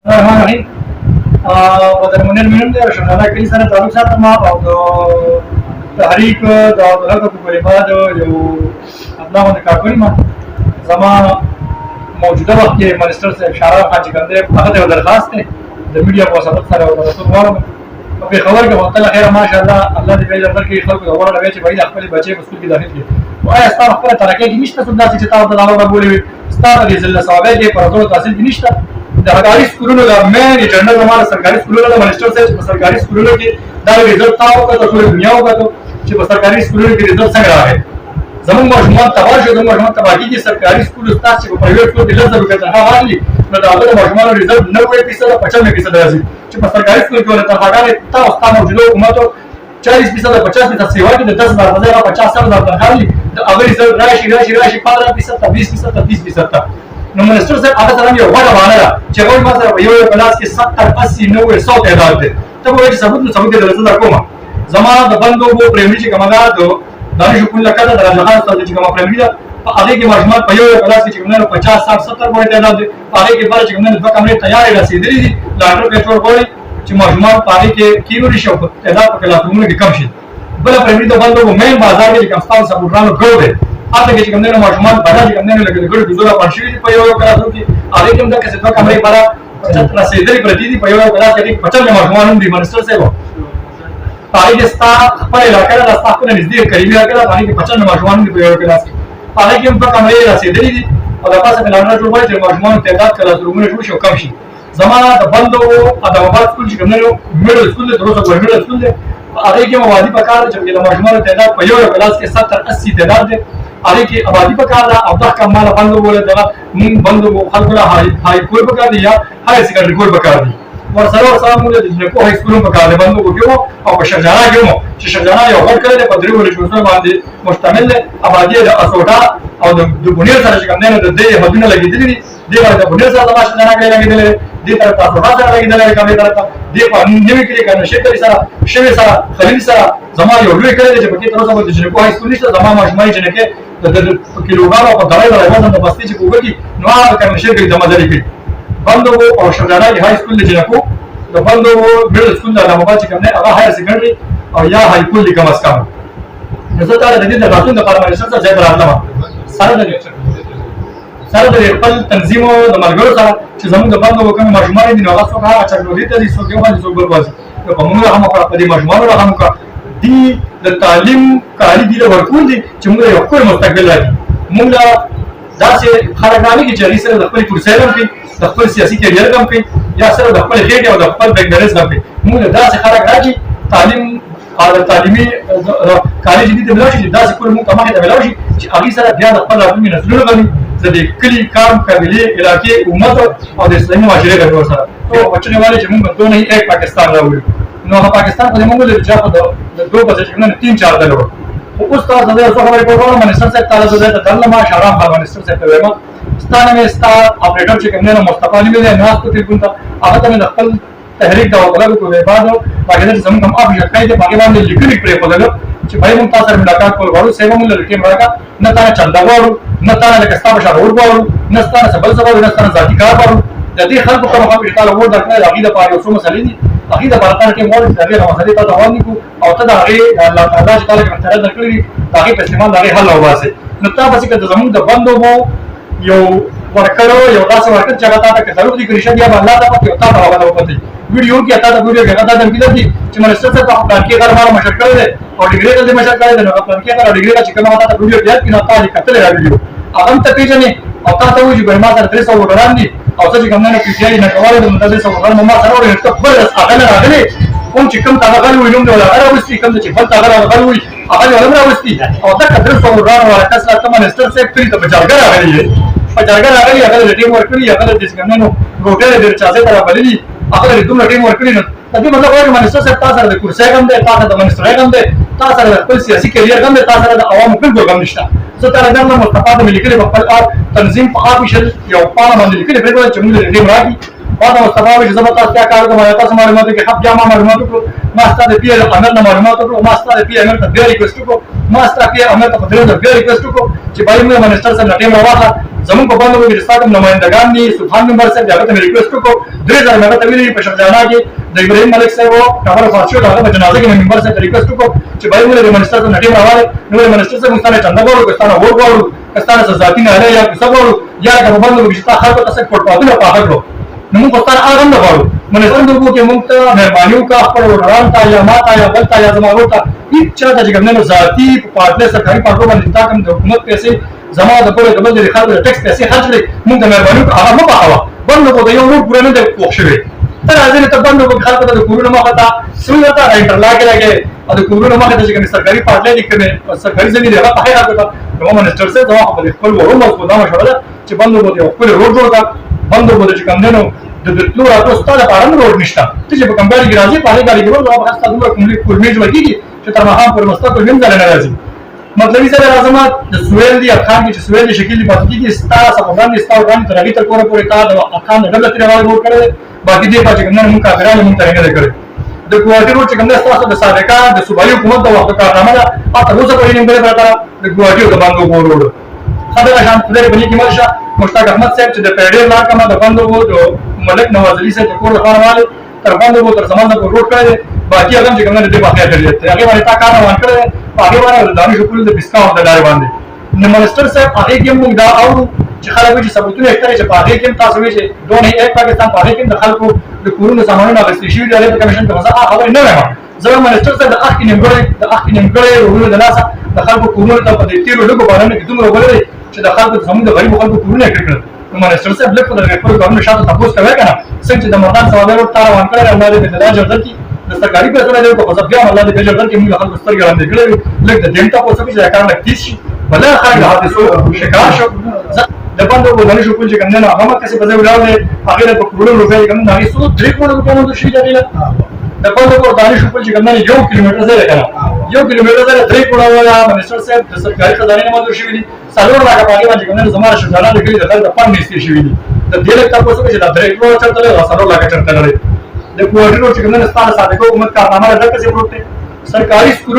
Rahmani pada kemudian dia rasional kali sana tahu satu mah atau hari ke atau lagu berbeda जो अपना उन्हें काकोनी मां जमा मौजूदा वक्त के मिनिस्टर से इशारा खाची करते अगर वो दरखास्त है जब मीडिया को सबक सारा होता है तो वो अभी खबर के वक्त लगे माशाल्लाह अल्लाह ने भेजा अंदर की खबर को खबर लगे भाई अपने बच्चे को स्कूल की दाखिल किए वो ऐसा खबर तरक्की की निश्चित सुनना सी चिता होता है बोले स्टार रिजल्ट सावे के परदों तासिल की निश्चित सरकारी स्कूलों का मैं ये जनरल हमारा सरकारी स्कूलों का मिनिस्टर से सरकारी स्कूलों के दावे रिजल्ट था होगा तो पूरी दुनिया होगा तो जो सरकारी स्कूलों के रिजल्ट संग रहा है जमीन मजमून तबाह जो जमीन मजमून तबाही की सरकारी स्कूल उस्ताद से प्राइवेट स्कूल दिल्ली से रुके थे हाँ ली न दावे मजमून रिजल्ट 90% 95% है जो सरकारी स्कूल के वाले तबाह ने ता उस्ताद मौजूद हुआ तो 40% 50% सेवा की 10,000 बजाय 50,000 तनख्वाह ली तो अगर रिजल्ट राशि 15% 20% 30% था नो मिनिस्टर से आधा सलाम ये वाला वाला जब वो मात्र ये क्लास के 70 80 90 100 तादाद थे तब वो सबूत के दरअसल को जमाना द बंदो वो प्रेमी जी कमागा तो दानिश कुल लगा था दरजा खास तो जी कमा प्रेमी दा आगे के मजमूत पयो क्लास के चिकने 50 60 70 को तादाद थे आगे के बारे चिकने दो कमरे तैयार है सीधे दी लाटर पेट्रोल कोई कि मजमूत पानी के किलो रिशो तादाद के क्लास में कम शी बला प्रेमी तो बंदो वो मेन बाजार के कस्तान सब उड़ानो गो दे आते के चिकने मजमूत बड़ा चिकने लगे गड़ गुजरा पंचवी पयो क्लास की आगे के अंदर के दो कमरे para la sede di prediti poi io quella che facciamo majmuan di minister se वो पानी के sta पर इलाके का रास्ता को नजदीक करीबी इलाके का पानी के 55 मजमून की प्रयोग करा पानी के ऊपर कमरे ला सीधे दी और पास में लाना जो बड़े मजमून तादाद का रूम में जो कम शी जमाना द बंदो अदमाबाद स्कूल की कमरे मिडिल स्कूल दे रोज मिडिल स्कूल दे आगे के मवादी पकार जब ये मजमून तादाद पयो क्लास के 70 80 तादाद दे आगे की आबादी पकार ला अब तक कमाल बंदो बोले दगा बंदो को हल्का हाई कोई पकार दिया हाई सेकेंडरी कोई पकार दी और सरवर साहब मुझे जिसने को हाई स्कूल में पकार दे बंदो को क्यों और शजाना क्यों शजाना या वर्क करे पदरी वाले जो बांधे मुश्तमिल है आबादी है असोटा और जो बुनियाद सारे करने ने दे मदीना लगी थी दे वाला बुनियाद सारा तमाशा जाना के लगी दे दे तरह असोटा सारा लगी दे कम तरह दे पानी ने के लिए करना शेखरी सारा शेवे सारा खलील सारा जमा यो लुई करे जब के तरह सब जिसने को हाई स्कूल से जमा मजमाई जने के किलोग्राम और दवाई वाला वजन बस्ती से कोई की नवा करने शेखरी जमा जारी की बंदो को और शजाना हाई स्कूल ले जने को तो बंदो को middle school da mabaci kamne aga higher secondary और या हाई स्कूल लिखा मस्का जैसे तारे दे दे रातों का परमिशन से जय बराबर सारा दे पल तंजीमो द मरगरो सारा چې زموږ د باندې وکم مجموعه دي نو هغه څنګه اچھا نو دي ته څو باندې څو بل وځي نو په موږ هم په دې مجموعه هم کا دي د تعلیم کاری دي ورکول دي چې موږ یو کوم مستقبل لري موږ داسې خلګانی کې چې سره د خپل فرصتونو کې د خپل سیاسي کیریئر هم کې یا سره د خپل خېټه او د خپل بنګرز هم کې موږ داسې خلک راځي تعلیم او تعلیمي کالج دي ته ملاشي داسې کول موږ کمه ته ملاشي چې هغه سره بیا د خپل راتلونکي نسلونو باندې د کلی کام قبیله علاقې امت او د اسلامي معاشره غوړ سره تو بچنے والے چې موږ دوه نه ایک پاکستان راوړو نو پاکستان په موږ له چا د دوه بچ کې نه 3-4 درو او اوس تاسو د څه خبرې کوو منستر صاحب تعالی د دلما شرام خان منستر صاحب ته وایم ستانه مې ستا اپریټر چې کوم نه مصطفی علي مې نه ناس کو تل کوم هغه ته د خپل تحریک دا وکړو کوی بعد باقي د زموږ هم افیش کای ته باقي باندې لیکلي پرې پدلو چې भाई موږ تاسو سره ملاقات کول غواړو سیوا موږ لکه راکا نه تا چندا غواړو نه تا له کستا بشار غواړو نه تا سبل سبل نه تا ذاتی کار غواړو د دې خلکو په مخه کې تعالی وړ درکړه عقیده پاره اوسو مسلې دي عقیده پاره تر کې مول دغه مسلې ته روان دي او ته دا هغه الله تعالی تعالی کې مثلا درکړي هغه په استعمال هغه حل واسه نو تاسو چې زموږ د بندو مو یو ورکړو یو تاسو ورکړ چې هغه تاسو ته ضرورت دي کړی شي یا الله تعالی په تاسو هغه وکړي वीडियो की आता था वीडियो के आता था किधर थी कि मिनिस्टर से तो प्लान के घर हमारा मशक कर दे और डिग्री का मशक कर दे ना प्लान के घर डिग्री का चिकन आता था वीडियो याद कि ना था लिखते रहा वीडियो अगम तक पेज ने आता था वो जो बर्मा सर 300 डॉलर दी और सच हमने पीटीआई ना कवाले तो मतलब 300 डॉलर मम्मा सर और तो बस आगले कौन चिकन तागा हुई लोग वाला अरे उस चिकन चिकन तागा वाला हुई आगे वाला मेरा उस और तक 300 डॉलर वाला कसला तो मिनिस्टर से फ्री तो बचा कर आ गई है बचा कर आ गई अगर रेटिंग वर्क करी अगर जिस हमने नो रोटे दे चाहे तरह बदली अगर तुम रेटिंग वर्क करी तभी मतलब वो मिनिस्टर से तासर दे कुर्सी कम दे तासर द मिनिस्टर कम दे तासर द कुल सियासी कैरियर कम दे तासर द आवाम बिल्कुल कम निष्ठा सो तारा दम मुस्तफा में लिखले बकल और तंजीम ऑफिशियल या पार्लियामेंट में लिखले फिर चंगुल रेटिंग रागी और मुस्तफा में जब क्या कार्य का मालूम था मालूमात के हक जामा मालूमात को मास्टर दे पीए अमर ना मालूमात को मास्टर दे पीए अमर का रिक्वेस्ट को मास्टर के अमर का पत्र दे रिक्वेस्ट को कि भाई मैं मिनिस्टर से नटे रहा था زمون په باندې وګړي ستاسو نمائندگان دي سبحان نمبر صاحب هغه ته ریکوست وکړو 3000 مګه ته ویلي په شرجانا کې د ابراهیم ملک صاحب خبر فاصله هغه په جنازه کې ممبر صاحب ریکوست وکړو چې بای موږ د منسټر ته نټیم راواله نو منسټر صاحب مستانه چنده ورو کستانه ور ورو کستانه ذاتی نه یا څه ورو یا د باندې وګړي ستاسو خلکو ته څه پټپاتونه پاهړو نو موږ ستاسو هغه نه غواړو منسټر دغه کې موږ ته مهرباني وکړه خپل وران تا یا ما تا یا بل تا یا زما ورته هیڅ چا د ګمنو ذاتی په پاتله سرکاري پاټو باندې تا کوم د حکومت پیسې زما د پوره د بل د خلکو د ټیکس پیسې خرج لري موږ د مهرباني هغه مو پاهوا بند کو د یو نور پوره نه د پوښ شوی تر ازنه ته بند کو خلکو ته د کورونو مخه تا سوی تا انټرلاک راګي او د کورونو مخه ته چې سرکاري پاټله دي کوي سرکاري زمينه هغه په هغه ته نو منسټر سره دا خپل خپل ورو مو دا مشوره چې بند کو د خپل روډ جوړ کا بند کو د کوم نه د دتلو راځو ستاسو لپاره روډ نشته چې په کمباري کې راځي په هغه کې ورو هغه تاسو دوه کومې جوړ کیږي چې تر مهام پر مستقبل هم ځل نه راځي مطلب یې سره لازم د سویل دی افغان کې چې سویل دی شکل دی پاتې کیږي ستاسو افغان دي ستاسو افغان تر هغه تر کوره پورې تا د افغان د دولت لپاره ورو کړل باقي دې پاتې کوم نه کافرانو مونږ ته نه کړل د ګواټي روډ چې کوم تاسو د سابقہ د صوبایي حکومت د وخت کارنامه ده اته اوسه په دې باندې پراته د ګواټي د باندې ورو خبره شان خبره بني کې مرشه مشتاق احمد صاحب چې د پیډر لاکمه د باندې وو ملک نواز علي صاحب کور خانواله تر باندې وو تر زمانه په روډ کړل باقي هغه چې کوم نه دې باقي کړل هغه باندې تا کار روان کړل هغه باندې دانش خپل د بسکا او د لارې باندې نو منسټر صاحب هغه کې موږ دا او چې خلک چې ثبوتونه اختیار چې هغه کې تاسو وی چې دوه نه یک پاکستان هغه کې د خلکو د کورونو سامانونه غوښتل شي د کمیشن په واسطه خبر نه راځي زما منسټر صاحب د اخ کې نیمګړی ورونه د لاسه د خلکو کورونو ته په دې تیرو لګو باندې کې دومره وګورئ چې د خلکو زموږ د غریب خلکو کورونه کړل نو منسټر صاحب لکه د خپل کورونو شاته تاسو کوي کنه څنګه د مردان سوالو تار روان کړل الله دې د لاجر درکې د سرکاري پیسې له کو په ځبیا الله دې بجر درکې موږ خلکو سترګې باندې کړل لکه د دینتا په څه چې کار نکتی شي بل خلک حادثو شکار شو د باندې وګورئ شو چې کنه هغه کسي په ځای ولاړ هغه په کورونو روپۍ کوم نه هیڅ 3 کروڑ روپۍ نو شي دی د باندې ورته شو چې کنه 1 کیلومتر ځای کنه 1 کیلومتر ځای 3 کروڑ ولا منسټر صاحب د سرکاري خزانه نه مادر شي ویلي څلور لاکه باندې باندې کومه زماره شجاعت لګي د خلک په نيستي شي ویلي د دې لکه تاسو چې دا 3 کروڑ چرته له څلور لاکه چرته لري د کوارټر چې کومه ستاسو ساده حکومت کارنامه راځي چې پروت سرکاري